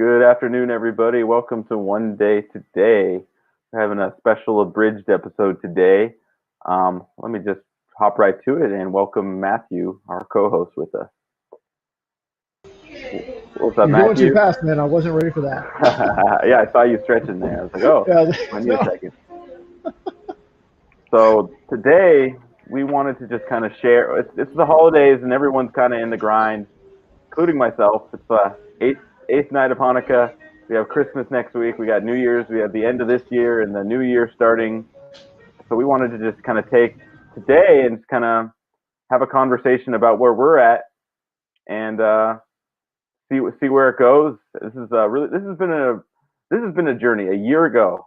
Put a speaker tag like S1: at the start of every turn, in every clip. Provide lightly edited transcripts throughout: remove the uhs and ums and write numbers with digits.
S1: Good afternoon, everybody. Welcome to One Day Today. We're having a special abridged episode today. Let me just hop right to it and welcome Matthew, our co-host, with us. What's up,
S2: You're going too
S1: Matthew?
S2: fast, man. I wasn't ready for that.
S1: Yeah, I saw you stretching there. I was like, oh,
S2: Yeah,
S1: I need a second. So today we wanted to just kind of share. It's the holidays and everyone's kind of in the grind, including myself. It's the eighth night of Hanukkah. We have Christmas next week. We got New Year's. We have the end of this year and the new year starting. So we wanted to just kind of take today and just kind of have a conversation about where we're at and see where it goes. This has been a journey. A year ago,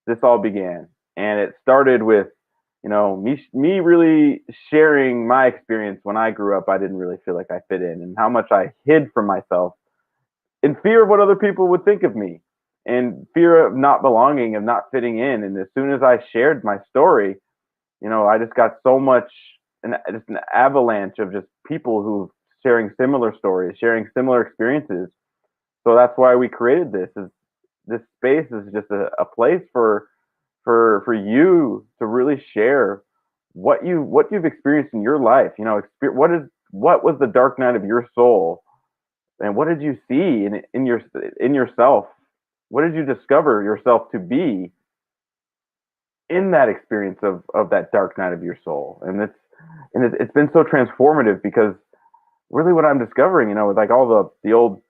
S1: this all began, and it started with me really sharing my experience when I grew up. I didn't really feel like I fit in, and how much I hid from myself in fear of what other people would think of me, and fear of not belonging, of not fitting in. And as soon as I shared my story, I just got so much, just an avalanche of just people who sharing similar stories, sharing similar experiences. So that's why we created this. Is this space is just a place for you to really share what you've experienced in your life. What was the dark night of your soul, and what did you see in yourself? What did you discover yourself to be in that experience of that dark night of your soul? And it's been so transformative because really what I'm discovering, like all the old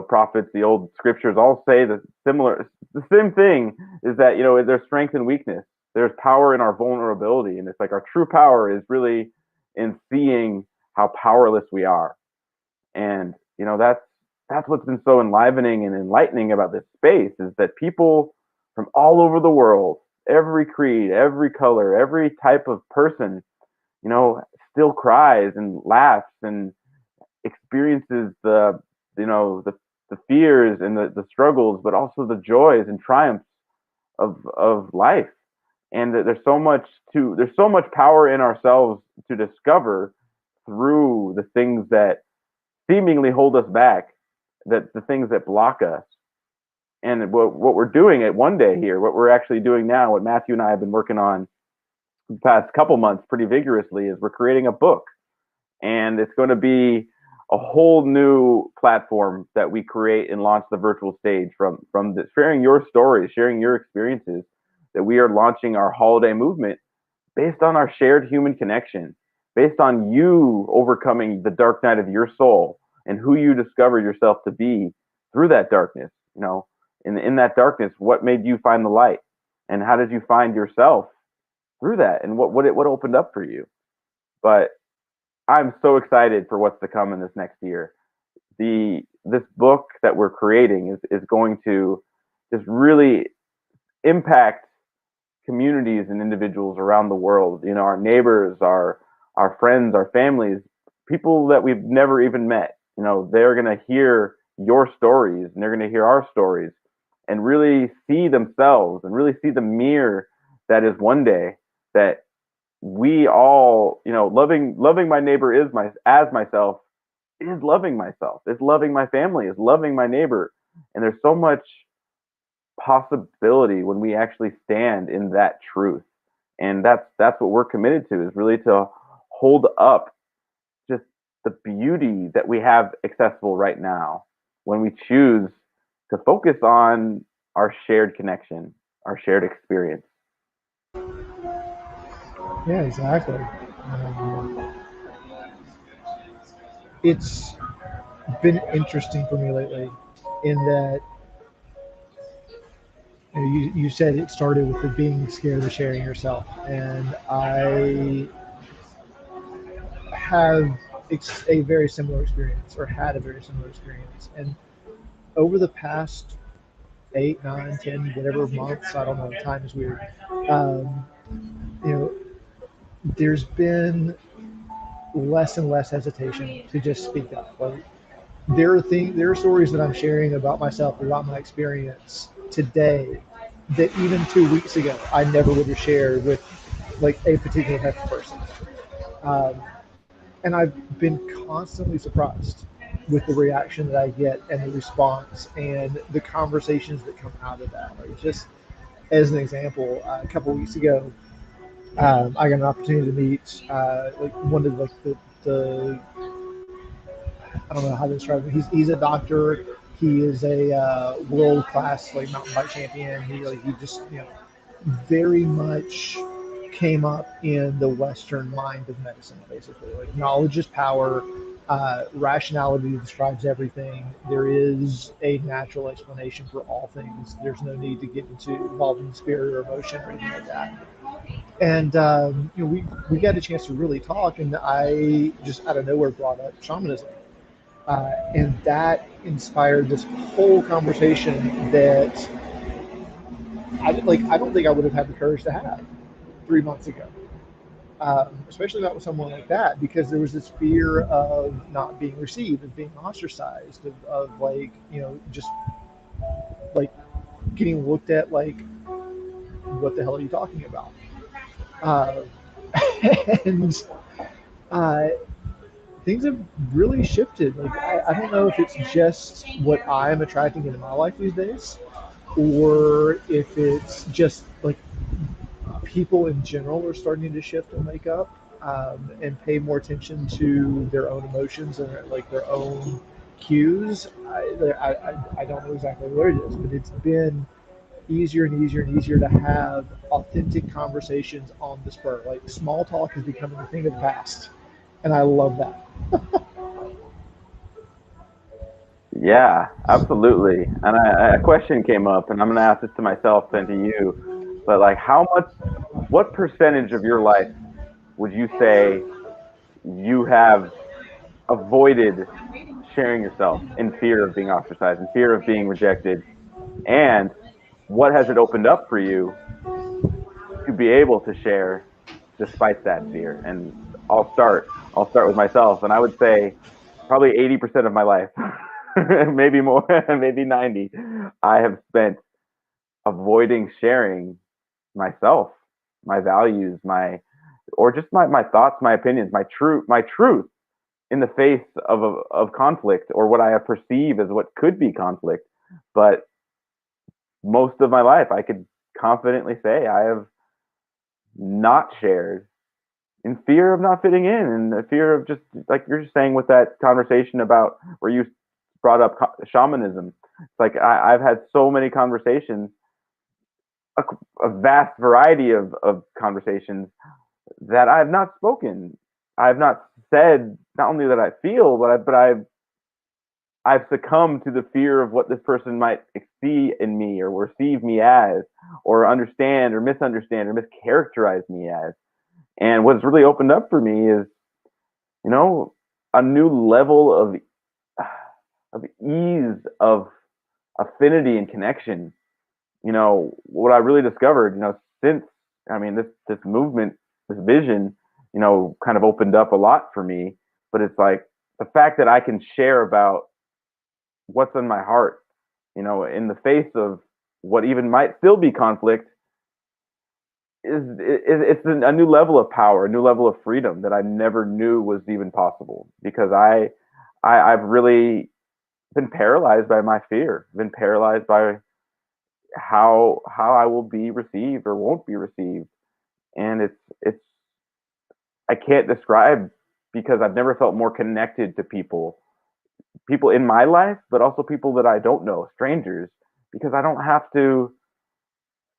S1: prophets, the old scriptures all say the same thing, is that there's strength and weakness, there's power in our vulnerability, and it's like our true power is really in seeing how powerless we are. And that's what's been so enlivening and enlightening about this space, is that people from all over the world, every creed, every color, every type of person, still cries and laughs and experiences the fears and the struggles, but also the joys and triumphs of life. And that there's so much power in ourselves to discover through the things that seemingly hold us back, that the things that block us. And what we're doing at One Day here, what we're actually doing now, what Matthew and I have been working on the past couple months pretty vigorously, is we're creating a book. And it's going to be a whole new platform that we create and launch the virtual stage from sharing your stories, sharing your experiences, that we are launching our holiday movement based on our shared human connection, based on you overcoming the dark night of your soul and who you discovered yourself to be through that darkness. In that darkness, what made you find the light, and how did you find yourself through that, and what opened up for you? But I'm so excited for what's to come in this next year. This book that we're creating is going to just really impact communities and individuals around the world. Our neighbors, our friends, our families, people that we've never even met. They're going to hear your stories, and they're going to hear our stories, and really see themselves, and really see the mirror that is One Day, that we all, loving my neighbor as myself, is loving myself, is loving my family, is loving my neighbor. And there's so much possibility when we actually stand in that truth. And that's what we're committed to, is really to hold up just the beauty that we have accessible right now, when we choose to focus on our shared connection, our shared experience.
S2: yeah, exactly. It's been interesting for me lately in that you said it started with the being scared of sharing yourself. And I have a very similar experience, or had a very similar experience. And over the past 8, 9, 10, whatever months, I don't know, time is weird. Um, you know, there's been less and less hesitation to just speak up. Like, there are stories that I'm sharing about myself, about my experience today, that even 2 weeks ago I never would have shared with like a particular type of person. Um, and I've been constantly surprised. with the reaction that I get and the response and the conversations that come out of that. Like just as an example, a couple weeks ago, I got an opportunity to meet like one of like the I don't know how to describe him. He's a doctor. He is a world class like mountain bike champion. He just very much came up in the Western mind of medicine. Basically, like knowledge is power. Rationality describes everything. There is a natural explanation for all things. There's no need to get into involving spirit or emotion or anything like that. And we got a chance to really talk, and I just out of nowhere brought up shamanism, and that inspired this whole conversation that I don't think I would have had the courage to have 3 months ago, especially not with someone like that, because there was this fear of not being received, of being ostracized, of like just like getting looked at like what the hell are you talking about? Uh, and uh, things have really shifted. Like I don't know if it's just what I'm attracting into my life these days, or if it's just like people in general are starting to shift and wake up and pay more attention to their own emotions and like their own cues. I don't know exactly what it is, but it's been easier and easier and easier to have authentic conversations on the spur. Like small talk is becoming a thing of the past, and I love that.
S1: Yeah, absolutely. And a question came up, and I'm going to ask this to myself and to you. But like, what percentage of your life would you say you have avoided sharing yourself in fear of being ostracized, in fear of being rejected? And what has it opened up for you to be able to share despite that fear? And I'll start with myself, and I would say probably 80% of my life, maybe more, maybe 90, I have spent avoiding sharing myself, my values, or just my thoughts, my opinions, my truth in the face of conflict, or what I perceive as what could be conflict. But most of my life, I could confidently say I have not shared in fear of not fitting in, and the fear of, just like you're just saying with that conversation about where you brought up shamanism. It's like I've had so many conversations, a, a vast variety of conversations that I have not spoken. I have not said not only that I feel, I've succumbed to the fear of what this person might see in me, or receive me as, or understand, or misunderstand, or mischaracterize me as. And what's really opened up for me is, you know, a new level of ease, of affinity and connection. What I really discovered, since, this movement, this vision, kind of opened up a lot for me. But it's like the fact that I can share about what's in my heart, in the face of what even might still be conflict, it's a new level of power, a new level of freedom that I never knew was even possible, because I've really been paralyzed by my fear, been paralyzed by how I will be received or won't be received. And it's I can't describe, because I've never felt more connected to people in my life, but also people that I don't know, strangers, because I don't have to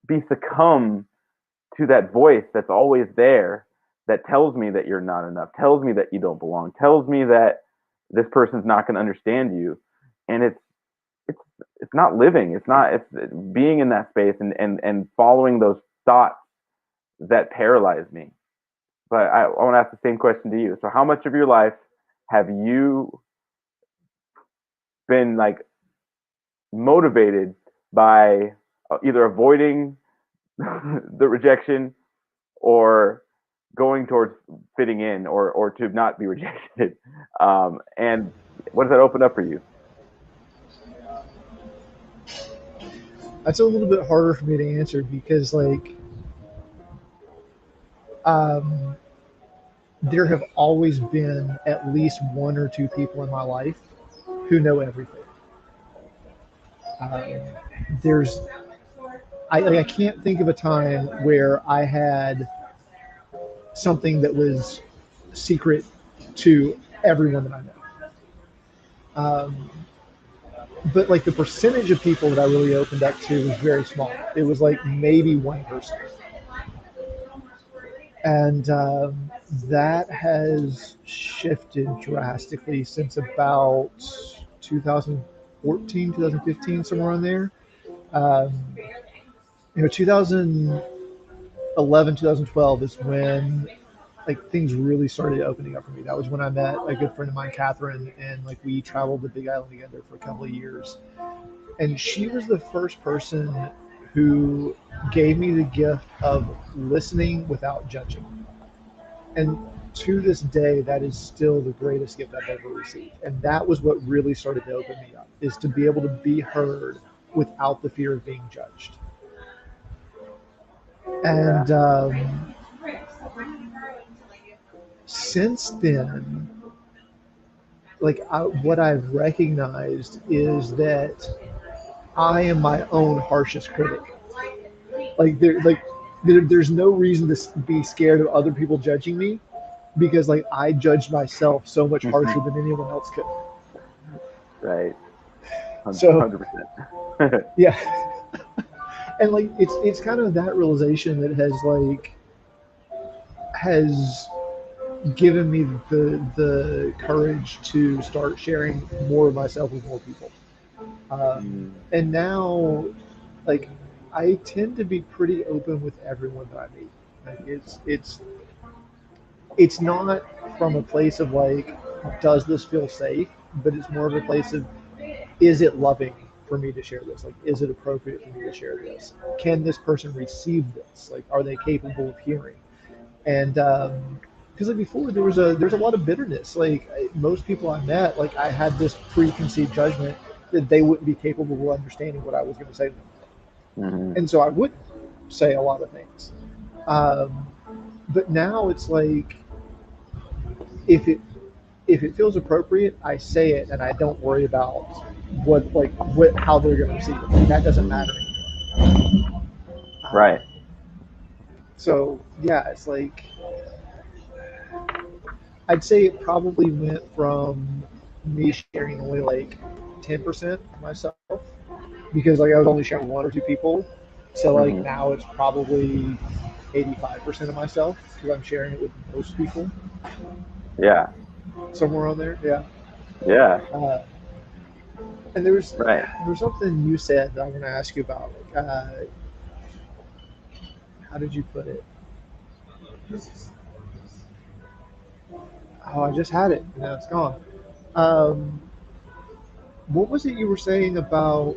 S1: be succumb to that voice that's always there, that tells me that you're not enough, tells me that you don't belong, tells me that this person's not going to understand you. And it's it's not living. It's being in that space, and following those thoughts that paralyze me. But I want to ask the same question to you. So how much of your life have you been like motivated by either avoiding the rejection, or going towards fitting in, or to not be rejected? And what does that open up for you?
S2: That's a little bit harder for me to answer because um, there have always been at least one or two people in my life who know everything. Um, there's I can't think of a time where I had something that was secret to everyone that I know. Um, but like the percentage of people that I really opened up to was very small. It was like maybe one person, and that has shifted drastically since about 2014, 2015, somewhere on there. Um, 2011, 2012 is when like things really started opening up for me. That was when I met a good friend of mine, Catherine, and like we traveled the Big Island together for a couple of years. And she was the first person who gave me the gift of listening without judging. And to this day, that is still the greatest gift I've ever received. And that was what really started to open me up, is to be able to be heard without the fear of being judged.
S1: Yeah.
S2: And since then, what I've recognized is that I am my own harshest critic. There's no reason to be scared of other people judging me, because like I judged myself so much harsher than anyone else could.
S1: Right.
S2: So
S1: 100%.
S2: yeah, and like it's kind of that realization that has given me the courage to start sharing more of myself with more people.
S1: Mm.
S2: And now, like, I tend to be pretty open with everyone that I meet. Like, it's not from a place of like, does this feel safe? But it's more of a place of, is it loving for me to share this? Like, is it appropriate for me to share this? Can this person receive this? Like, are they capable of hearing? And because like before there's a lot of bitterness. Like most people I met, like I had this preconceived judgment that they wouldn't be capable of understanding what I was going to say to them,
S1: Hmm.
S2: and so I wouldn't say a lot of things. Um, but now it's like if it if it feels appropriate, I say it, and I don't worry about what how they're going to receive it. Like, that doesn't matter anymore.
S1: Right.
S2: So yeah, it's like I'd say it probably went from me sharing only like 10% myself, because like I was only sharing one or two people. So like
S1: Hmm.
S2: now it's probably 85% of myself, because I'm sharing it with most people,
S1: Yeah.
S2: somewhere on there. Yeah.
S1: Yeah.
S2: Uh, and there
S1: Right.
S2: was something you said that I want to ask you about. Like, how did you put it? Oh, I just had it. Now it's gone. Um, what was it you were saying about?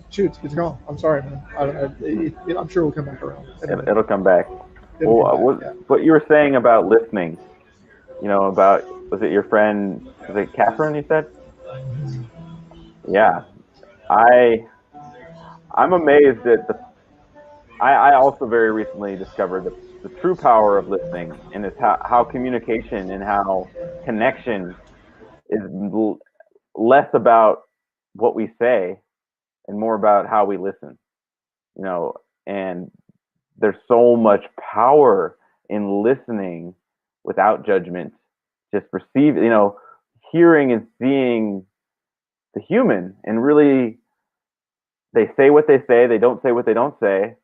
S2: Shoot, it's gone. I'm sorry, man. I'm sure we'll come back around in a minute.
S1: It'll come back.
S2: It'll
S1: Well,
S2: come back. Yeah.
S1: what you were saying about listening, about, was it your friend, was it Catherine you said? Yeah. I I'm amazed at I also very recently discovered the true power of listening, and it's how communication and how connection is less about what we say and more about how we listen, you know, and there's so much power in listening without judgment, just hearing and seeing the human, and really they say what they say, they don't say what they don't say,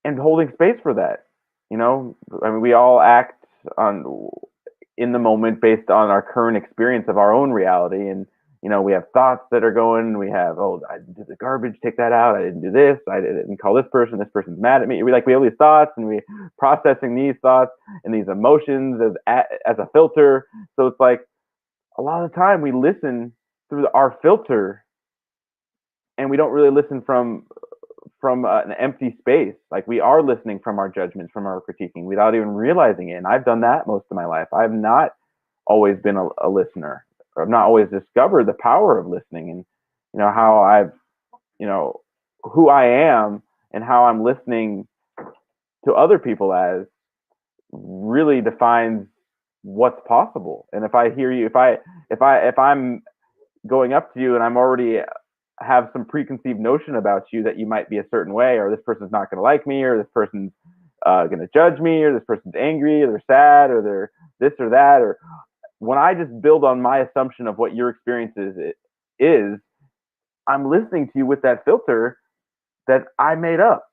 S1: and holding space for that. I mean, we all act on in the moment based on our current experience of our own reality, and we have thoughts that are going. We have, oh, I did the garbage, take that out. I didn't do this. I didn't call this person. This person's mad at me. We have these thoughts, and we processing these thoughts and these emotions as a filter. So it's like a lot of the time we listen through our filter, and we don't really listen from an empty space. Like, we are listening from our judgments, from our critiquing, without even realizing it. And I've done that most of my life. I've not always been a listener. I've not always discovered the power of listening, and how I've you know who I am and how I'm listening to other people as really defines what's possible. And if I hear you, if I'm going up to you and I'm already have some preconceived notion about you that you might be a certain way, or this person's not going to like me, or this person's going to judge me, or this person's angry, or they're sad, or they're this or that, or when I just build on my assumption of what your experience is, I'm listening to you with that filter that I made up.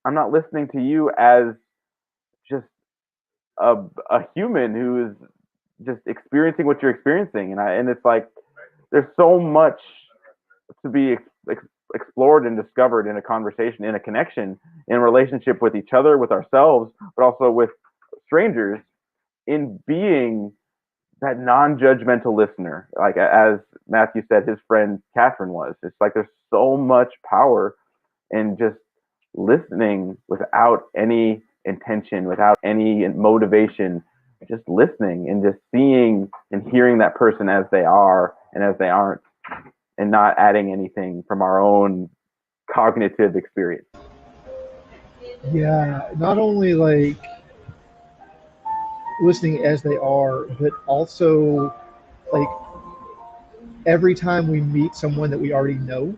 S1: I'm not listening to you as just a human who is just experiencing what you're experiencing, and it's like there's so much to be explored and discovered in a conversation, in a connection, in a relationship with each other, with ourselves, but also with strangers, in being that non-judgmental listener, like as Matthew said his friend Catherine was. It's like there's so much power in just listening without any intention, without any motivation, just listening and just seeing and hearing that person as they are and as they aren't, and not adding anything from our own cognitive experience.
S2: Yeah, not only like listening as they are, but also like every time we meet someone that we already know,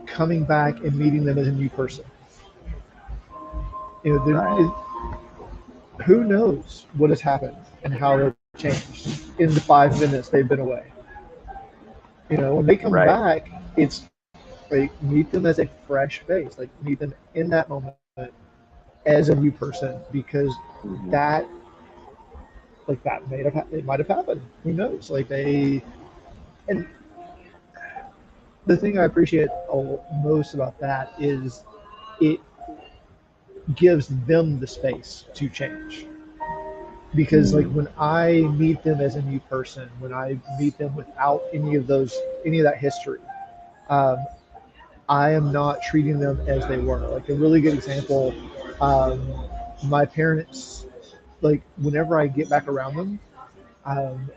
S2: coming back and meeting them as a new person. You know,
S1: Right.
S2: who knows what has happened and how they've changed in the 5 minutes they've been away. You know, when they come
S1: Right.
S2: back, it's like meet them as a fresh face, like meet them in that moment as a new person, because
S1: Mm-hmm.
S2: that like that it might have happened. Who knows? Like they and the thing I appreciate most about that is it gives them the space to change. Because like
S1: Mm-hmm.
S2: when I meet them as a new person, when I meet them without any of that history, um, I am not treating them as they were. Like a really good example, um, my parents, like whenever I get back around them, um,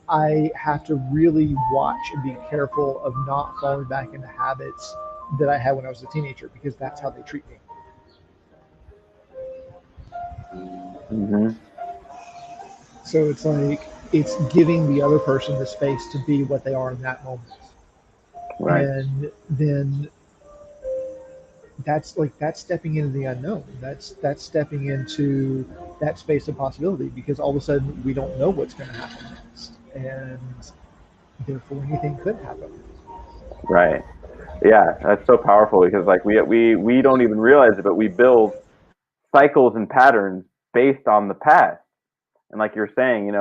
S2: I have to really watch and be careful of not falling back into habits that I had when I was a teenager, because that's how they treat me.
S1: Mm-hmm.
S2: So it's like it's giving the other person the space to be what they are in that moment.
S1: Right.
S2: And then that's stepping into the unknown. That's stepping into that space of possibility, because all of a sudden we don't know what's going to happen next, and therefore anything could happen.
S1: Right. Yeah, that's so powerful because like we don't even realize it, but we build cycles and patterns based on the past. And like you're saying,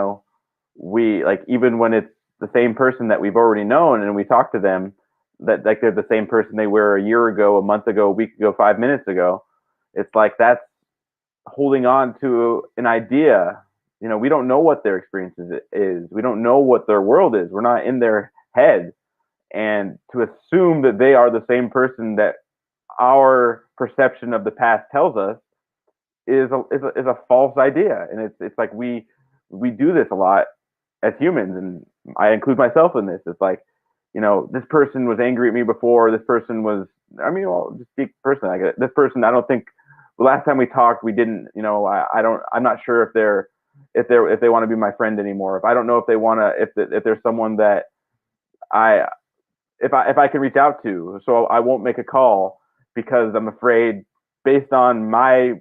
S1: we like even when it's the same person that we've already known and we talk to them, that like they're the same person they were a year ago, a month ago, a week ago, 5 minutes ago. It's like that's holding on to an idea. We don't know what their experience is. We don't know what their world is. We're not in their head. And to assume that they are the same person that our perception of the past tells us is a false idea. And it's like we do this a lot as humans, and I include myself in this. It's like, this person was angry at me before. This person was, I mean, well, just speak personally. Like this person, I don't think the last time we talked, we didn't. I don't. I'm not sure if they want to be my friend anymore. If I don't know if they want to, if there's someone that I if I can reach out to, so I won't make a call because I'm afraid, based on my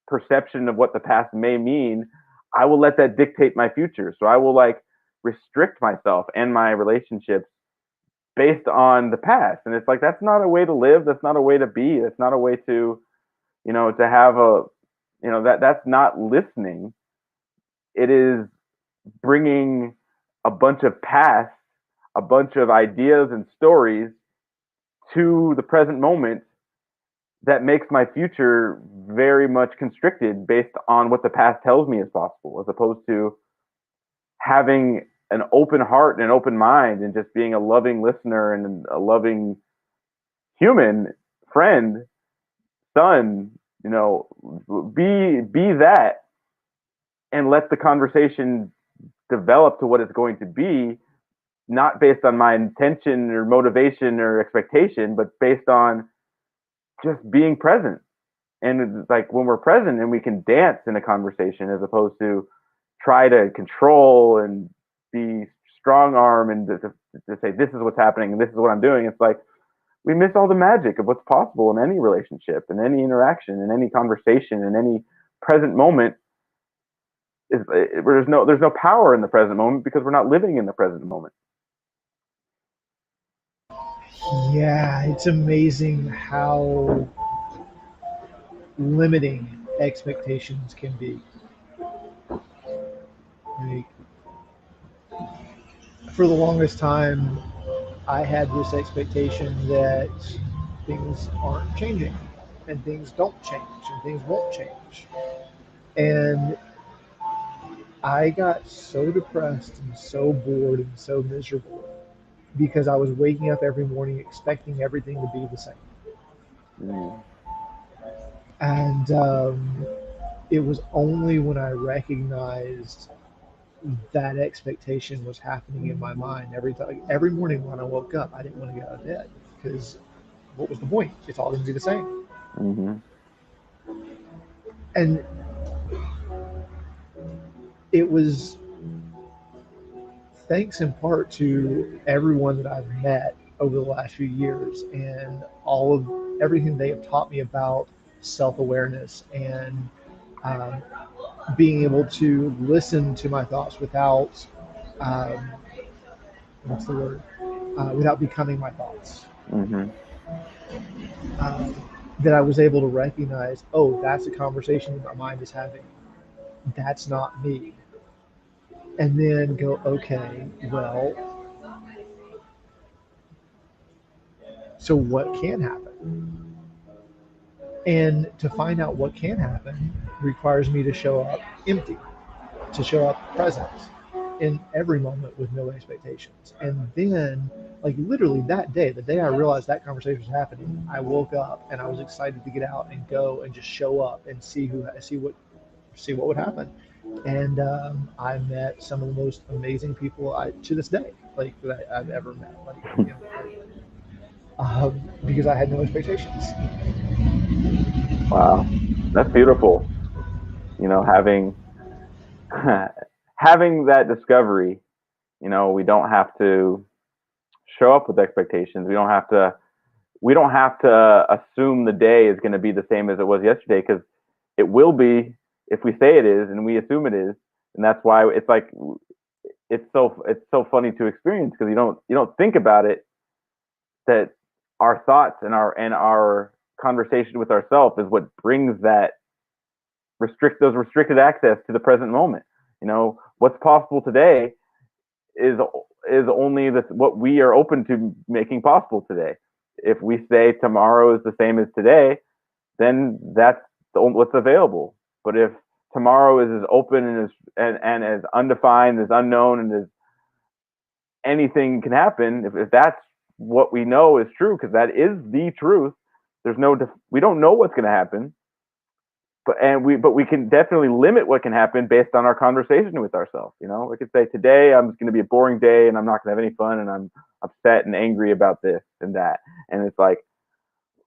S1: perception of what the past may mean, I will let that dictate my future. So I will like restrict myself and my relationships based on the past. And it's like that's not a way to live. That's not a way to be. That's not a way to, to have a, that's not listening. It is bringing a bunch of past, a bunch of ideas and stories to the present moment that makes my future very much constricted based on what the past tells me is possible, as opposed to having an open heart and an open mind and just being a loving listener and a loving human friend, son, be that, and let the conversation develop to what it's going to be, not based on my intention or motivation or expectation, but based on just being present And it's like when we're present and we can dance in a conversation as opposed to try to control and be strong arm and to say this is what's happening and this is what I'm doing. It's like we miss all the magic of what's possible in any relationship, in any interaction, in any conversation, in any present moment. There's no power in the present moment because we're not living in the present moment.
S2: Yeah, it's amazing how limiting expectations can be. Like, for the longest time, I had this expectation that things aren't changing, and things don't change, and things won't change. And I got so depressed and so bored and so miserable because I was waking up every morning expecting everything to be the same.
S1: Mm,
S2: And it was only when I recognized that expectation was happening in my mind every time, every morning when I woke up, I didn't want to get out of bed because what was the point? It's all going to be the same.
S1: mm-hmm,
S2: And it was thanks in part to everyone that I've met over the last few years and all of everything they have taught me about self awareness and um, being able to listen to my thoughts without um, what's the word? Without becoming my thoughts.
S1: mm-hmm,
S2: Um, that I was able to recognize, oh, that's a conversation that my mind is having. That's not me. And then go, okay, well, so what can happen? And to find out what can happen requires me to show up empty, to show up present in every moment with no expectations. And then, like literally that day, the day I realized that conversation was happening, I woke up and I was excited to get out and go and just show up and see what would happen. And I met some of the most amazing people to this day, like that I've ever met. Like you know, because I had no expectations.
S1: wow, that's beautiful. Having having that discovery. We don't have to show up with expectations. We don't have to assume the day is going to be the same as it was yesterday because it will be if we say it is and we assume it is. And that's why it's like it's so funny to experience because you don't think about it that our thoughts and our conversation with ourselves is what brings that those restricted access to the present moment. What's possible today is is only what we are open to making possible today. If we say tomorrow is the same as today, then that's what's available. But if tomorrow is as open and as undefined, as unknown, and as anything can happen, if that's what we know is true, because that is the truth. We don't know what's going to happen, but we can definitely limit what can happen based on our conversation with ourselves. We could say today I'm going to be a boring day and I'm not going to have any fun and I'm upset and angry about this and that, and it's like,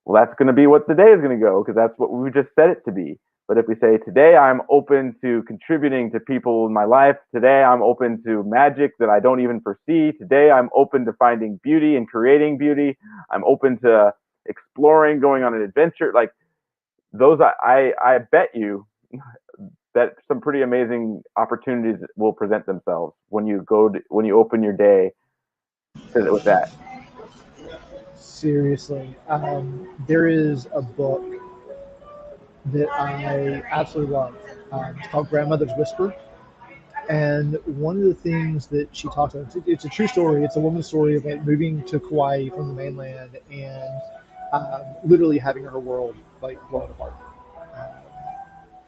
S1: well, that's going to be what the day is going to go because that's what we just set it to be. But if we say today I'm open to contributing to people in my life, today I'm open to magic that I don't even foresee, today I'm open to finding beauty and creating beauty, I'm open to exploring, going on an adventure, like those, I bet you that some pretty amazing opportunities will present themselves when you open your day with that.
S2: Seriously, there is a book that I absolutely love. It's called Grandmother's Whisper. And one of the things that she talks about, it's a true story. It's a woman's story of like moving to Kauai from the mainland and literally having her world like blown apart. Um,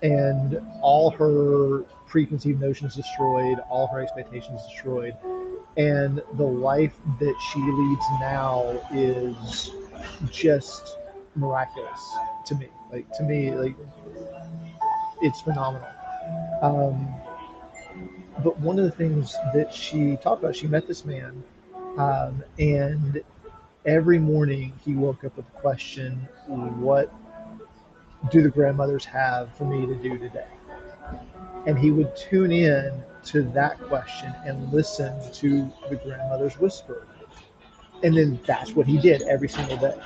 S2: and all her preconceived notions destroyed, all her expectations destroyed. And the life that she leads now is just miraculous to me. Like it's phenomenal. Um, but one of the things that she talked about, she met this man, and every morning he woke up with the question, "What? do the grandmothers have for me to do today? And he would tune in to that question and listen to the grandmother's whisper. And then that's what he did every single day.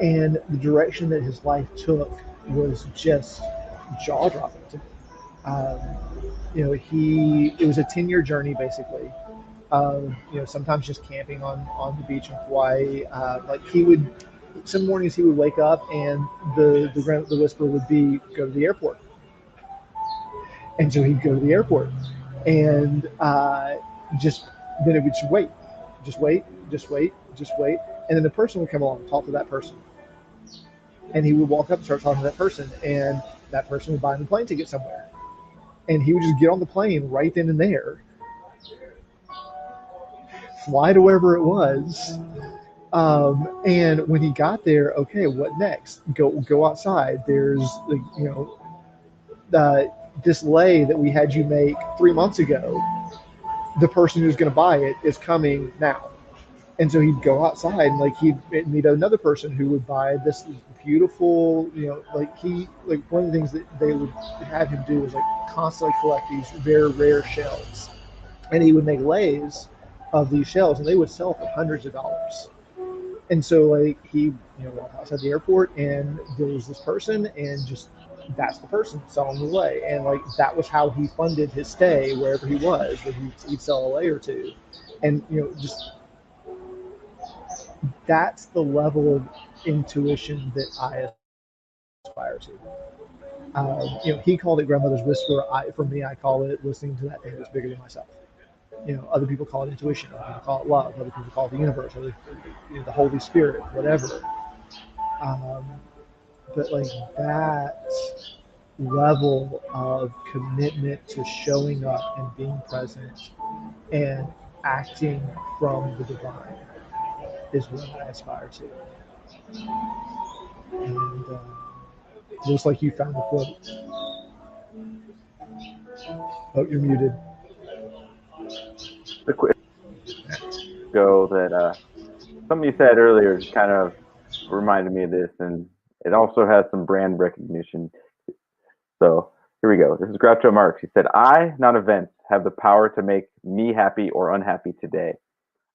S2: And the direction that his life took was just jaw dropping to me. Um, he it was a 10-year journey basically. Sometimes just camping on the beach in Hawaii. Like he would, some mornings he would wake up and the whisper would be go to the airport, and so he'd go to the airport, and just then it would just wait, just wait, just wait, just wait, and then the person would come along and talk to that person, and he would walk up and start talking to that person, and that person would buy him a plane ticket somewhere, and he would just get on the plane right then and there, fly to wherever it was. And when he got there, okay, what next? Go outside. There's uh, this lei that we had you make 3 months ago. The person who's going to buy it is coming now. And so he'd go outside and like he'd meet another person who would buy this beautiful, like one of the things that they would have him do is like constantly collect these very rare shells, and he would make leis of these shells, and they would sell for hundreds of dollars. And so like he walked outside the airport, and there was this person, and just that's the person selling the lei, and like that was how he funded his stay wherever he was. That he'd sell a lei or two, and just that's the level of intuition that I aspire to. He called it grandmother's whisper. For me, I call it listening to that thing that's bigger than myself. Other people call it intuition. Other people call it love. Other people call it the universe, or the Holy Spirit, whatever. Um, but like that level of commitment to showing up and being present and acting from the divine is what I aspire to. And looks like you found the quote. Oh, you're muted.
S1: The quick go that something you said earlier just kind of reminded me of this, and it also has some brand recognition. So here we go. This is Groucho Marx. He said, "I, not events, have the power to make me happy or unhappy today.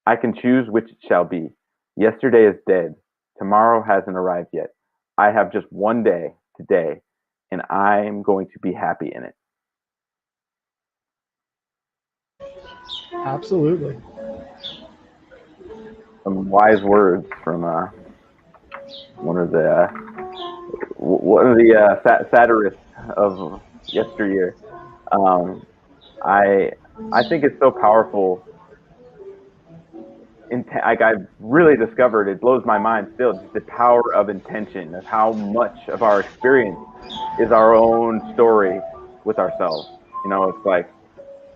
S1: I can choose which it shall be. Yesterday is dead. Tomorrow hasn't arrived yet. I have just one day, today, and I'm going to be happy in it."
S2: Absolutely.
S1: Some wise words from one of the satirists of yesteryear. Um, I think it's so powerful. Like I've really discovered, it blows my mind still, just the power of intention, of how much of our experience is our own story with ourselves. It's like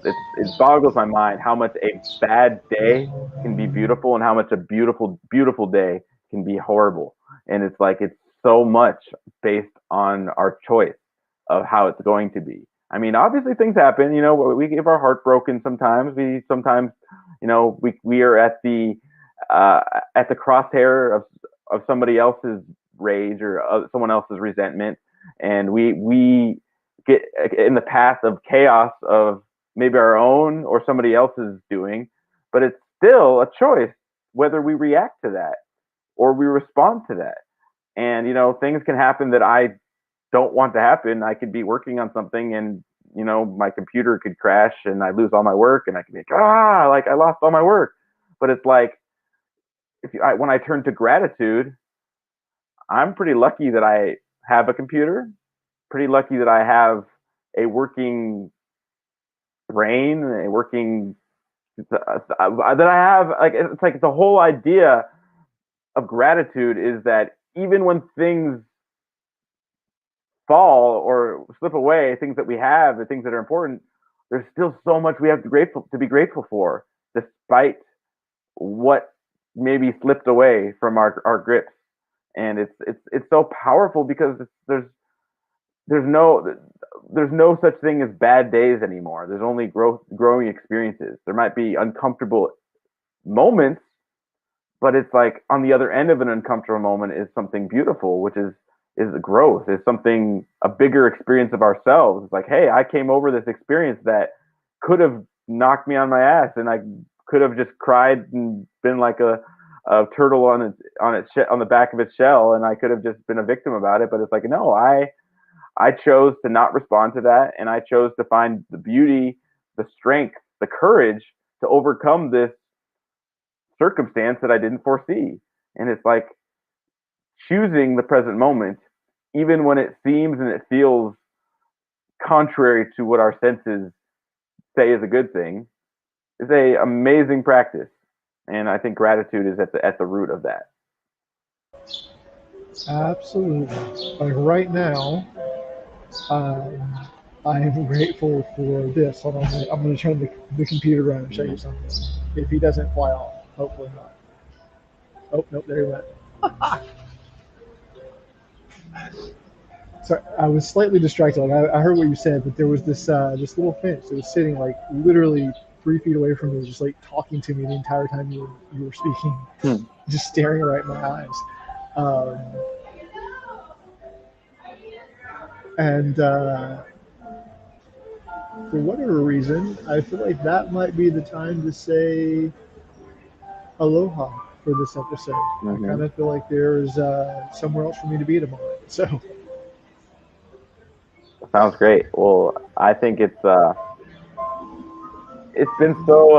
S1: it boggles my mind how much a bad day can be beautiful, and how much a beautiful day can be horrible. And it's like it's so much based on our choice of how it's going to be. I mean, obviously things happen. We get our heart broken sometimes. We sometimes, we are at the crosshair of somebody else's rage, or someone else's resentment, and we get in the path of chaos of maybe our own or somebody else's doing. But it's still a choice whether we react to that or we respond to that. And things can happen that I don't want to happen. I could be working on something, and my computer could crash and I lose all my work, and I could be like I lost all my work. But it's like when I turn to gratitude, I'm pretty lucky that I have a computer, pretty lucky that I have a working brain, a working that I have. Like it's like the whole idea of gratitude is that even when things fall or slip away, things that we have, the things that are important, there's still so much we have to be grateful for, despite what maybe slipped away from our grips. And it's so powerful because there's no there's no such thing as bad days anymore. There's only growing experiences. There might be uncomfortable moments, but it's like on the other end of an uncomfortable moment is something beautiful, which is is growth, is something, a bigger experience of ourselves. It's like, hey, I came over this experience that could have knocked me on my ass, and I could have just cried and been like a turtle on the back of its shell, and I could have just been a victim about it. But it's like, no, I chose to not respond to that, and I chose to find the beauty, the strength, the courage to overcome this circumstance that I didn't foresee. And it's like choosing the present moment, even when it seems and it feels contrary to what our senses say is a good thing, is a amazing practice. And I think gratitude is at the root of that.
S2: Absolutely. Like right now, um, I am grateful for this. Hold on, I'm going to turn the computer around and show you
S1: Mhm.
S2: something. If he doesn't fly off, hopefully not. Oh, nope, there he went. So I was slightly distracted. Like I heard what you said, but there was this little finch that was sitting like literally 3 feet away from me, just like talking to me the entire time you were speaking,
S1: Hmm.
S2: just staring right in my eyes. Um, and For whatever reason, I feel like that might be the time to say aloha for this episode. I kind
S1: Hmm.
S2: of feel like there's somewhere else for me to be tomorrow. So,
S1: Sounds great. Well, I think it's been so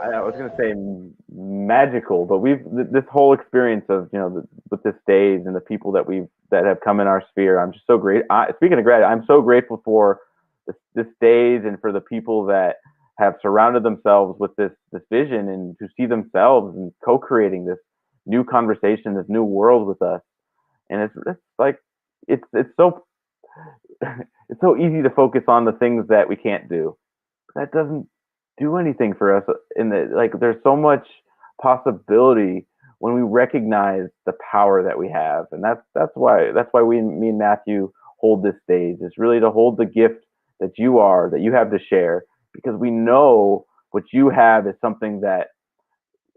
S1: I was going to say magical, but this whole experience of with this stage and the people that have come in our sphere. I'm just so great. Speaking of gratitude, I'm so grateful for this stage and for the people that have surrounded themselves with this vision and to see themselves and co-creating this new conversation, this new world with us. And it's like it's so it's so easy to focus on the things that we can't do. That doesn't do anything for us in the like there's so much possibility when we recognize the power that we have. And that's why we me and Matthew hold this stage. It's really to hold the gift that you have to share, because we know what you have is something that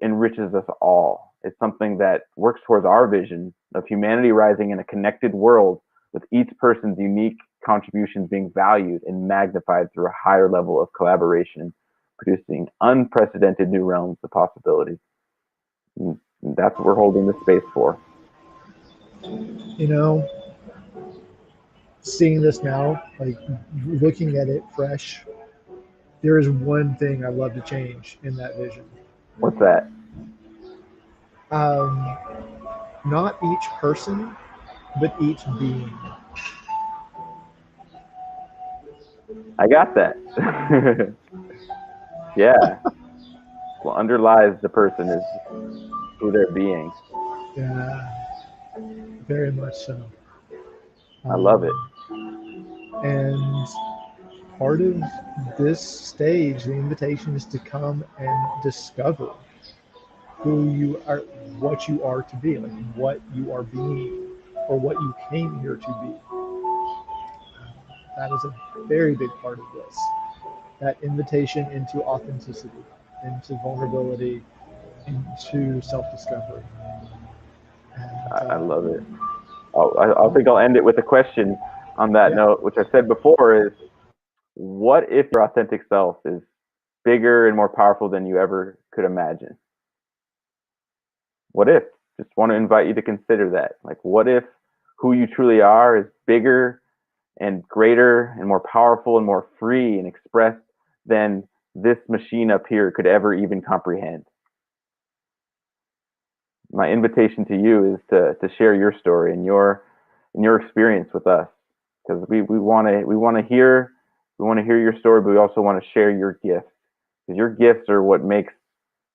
S1: enriches us all. It's something that works towards our vision of humanity rising in a connected world, with each person's unique contributions being valued and magnified through a higher level of collaboration, producing unprecedented new realms of possibility. And that's what we're holding this space for.
S2: you know, seeing this now, like looking at it fresh, there is one thing I'd love to change in that vision.
S1: What's that?
S2: Um, Not each person, but each being.
S1: I got that. Yeah. What underlies the person is who they're being.
S2: Yeah, very much so.
S1: I love it.
S2: Um, and part of this stage, the invitation is to come and discover who you are, what you are to be, like what you are being, or what you came here to be. That is a very big part of this. That invitation into authenticity, into vulnerability, into self discovery. And
S1: I love it. I think I'll end it with a question on that
S2: yeah,
S1: note, which I said before is, what if your authentic self is bigger and more powerful than you ever could imagine? What if? Just want to invite you to consider that. Like, what if who you truly are is bigger and greater and more powerful and more free and expressed than this machine up here could ever even comprehend? My invitation to you is to share your story and your experience with us, because we want to hear your story, but we also want to share your gifts, because your gifts are what makes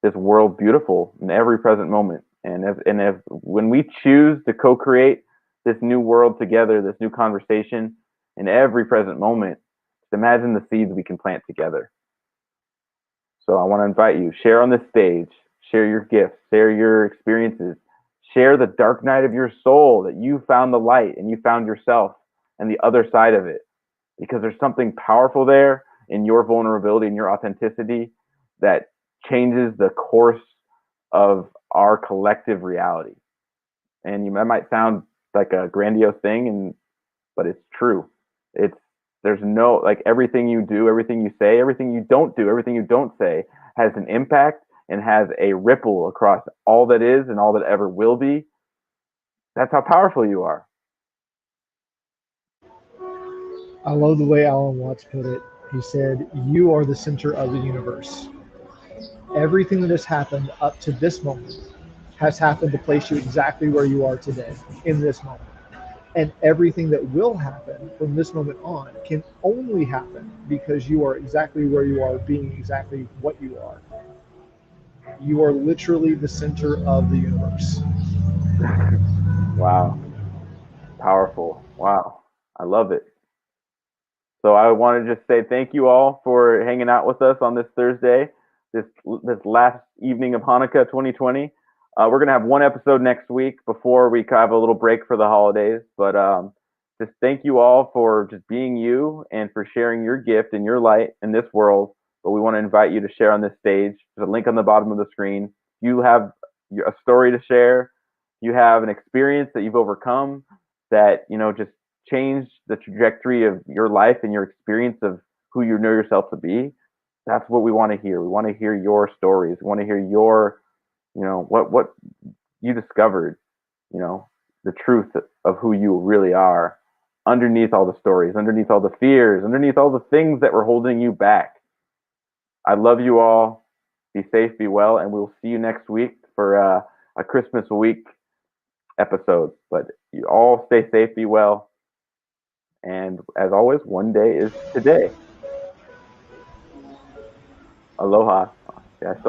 S1: this world beautiful in every present moment. And if when we choose to co-create this new world together, this new conversation in every present moment, just imagine the seeds we can plant together. So I want to invite you, share on this stage, share your gifts, share your experiences, share the dark night of your soul, that you found the light and you found yourself and the other side of it, because there's something powerful there in your vulnerability and your authenticity that changes the course of our collective reality. And that might sound like a grandiose thing, but it's true. It's there's no like everything you do, everything you say, everything you don't do, everything you don't say has an impact and has a ripple across all that is and all that ever will be. That's how powerful you are.
S2: I love the way Alan Watts put it. He said, "You are the center of the universe. Everything that has happened up to this moment has happened to place you exactly where you are today, in this moment. And everything that will happen from this moment on can only happen because you are exactly where you are, being exactly what you are. You are literally the center of the universe."
S1: Wow, powerful. Wow, I love it. So I want to just say thank you all for hanging out with us on this Thursday, this last evening of Hanukkah 2020. We're gonna have one episode next week before we have a little break for the holidays. But just thank you all for just being you and for sharing your gift and your light in this world. But we want to invite you to share on this stage. There's a link on the bottom of the screen. You have a story to share. You have an experience that you've overcome that just change the trajectory of your life and your experience of who you know yourself to be. That's what we want to hear. We want to hear your stories. We want to hear your, what you discovered, the truth of who you really are underneath all the stories, underneath all the fears, underneath all the things that were holding you back. I love you all. Be safe, be well, and we'll see you next week for a Christmas week episode. But you all stay safe, be well, and as always, one day is today. Aloha. Yeah, so